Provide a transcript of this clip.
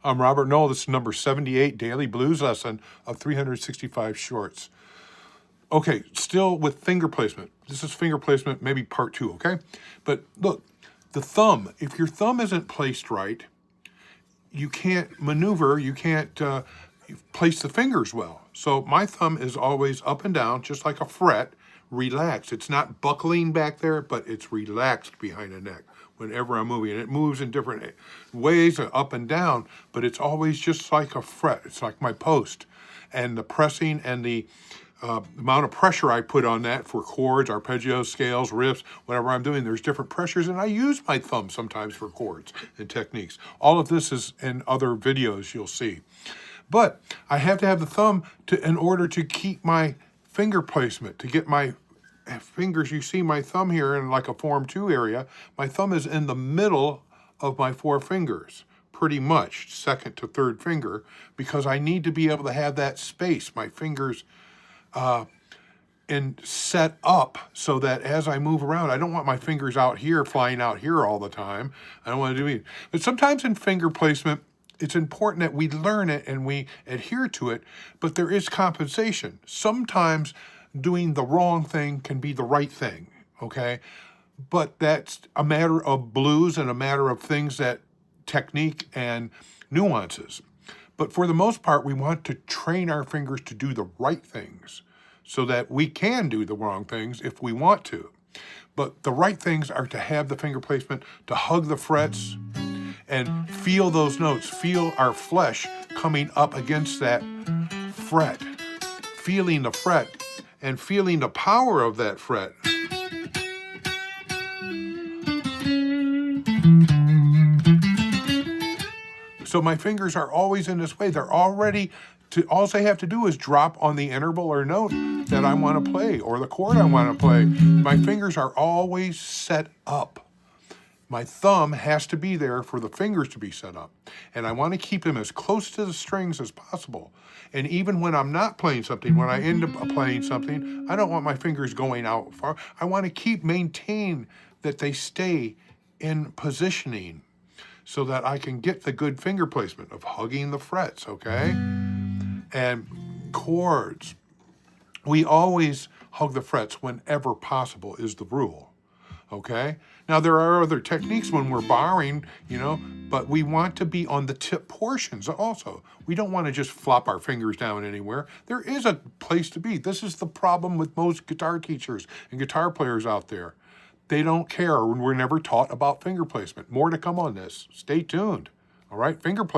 I'm Robert Noll. This is number 78, Daily Blues Lesson of 365 Shorts. Okay, still with finger placement. This is finger placement, maybe part 2, okay? But look, the thumb, if your thumb isn't placed right, you can't maneuver, you can't place the fingers well. So my thumb is always up and down, just like a fret, relaxed. It's not buckling back there, but it's relaxed behind the neck whenever I'm moving. And it moves in different ways, up and down, but it's always just like a fret. It's like my post. And the pressing and the amount of pressure I put on that for chords, arpeggios, scales, riffs, whatever I'm doing, there's different pressures, and I use my thumb sometimes for chords and techniques. All of this is in other videos you'll see. But I have to have the thumb in order to keep my finger placement, to get my fingers. You see my thumb here in like a form 2 area. My thumb is in the middle of my 4 fingers, pretty much, second to third finger, because I need to be able to have that space, my fingers and set up so that as I move around, I don't want my fingers out here, flying out here all the time. I don't want to do it. But sometimes in finger placement, it's important that we learn it and we adhere to it, but there is compensation. Sometimes doing the wrong thing can be the right thing, okay? But that's a matter of blues and a matter of things that technique and nuances. But for the most part, we want to train our fingers to do the right things so that we can do the wrong things if we want to. But the right things are to have the finger placement, to hug the frets, and feel those notes, feel our flesh coming up against that fret, feeling the fret and feeling the power of that fret. So my fingers are always in this way. They're already, all they have to do is drop on the interval or note that I want to play or the chord I want to play. My fingers are always set up. My thumb has to be there for the fingers to be set up. And I want to keep them as close to the strings as possible. And even when I'm not playing something, when I end up playing something, I don't want my fingers going out far. I want to maintain that they stay in positioning so that I can get the good finger placement of hugging the frets, okay? And chords. We always hug the frets whenever possible is the rule. Okay? Now, there are other techniques when we're barring, but we want to be on the tip portions also. We don't want to just flop our fingers down anywhere. There is a place to be. This is the problem with most guitar teachers and guitar players out there. They don't care, and we're never taught about finger placement. More to come on this. Stay tuned. All right? Finger placement.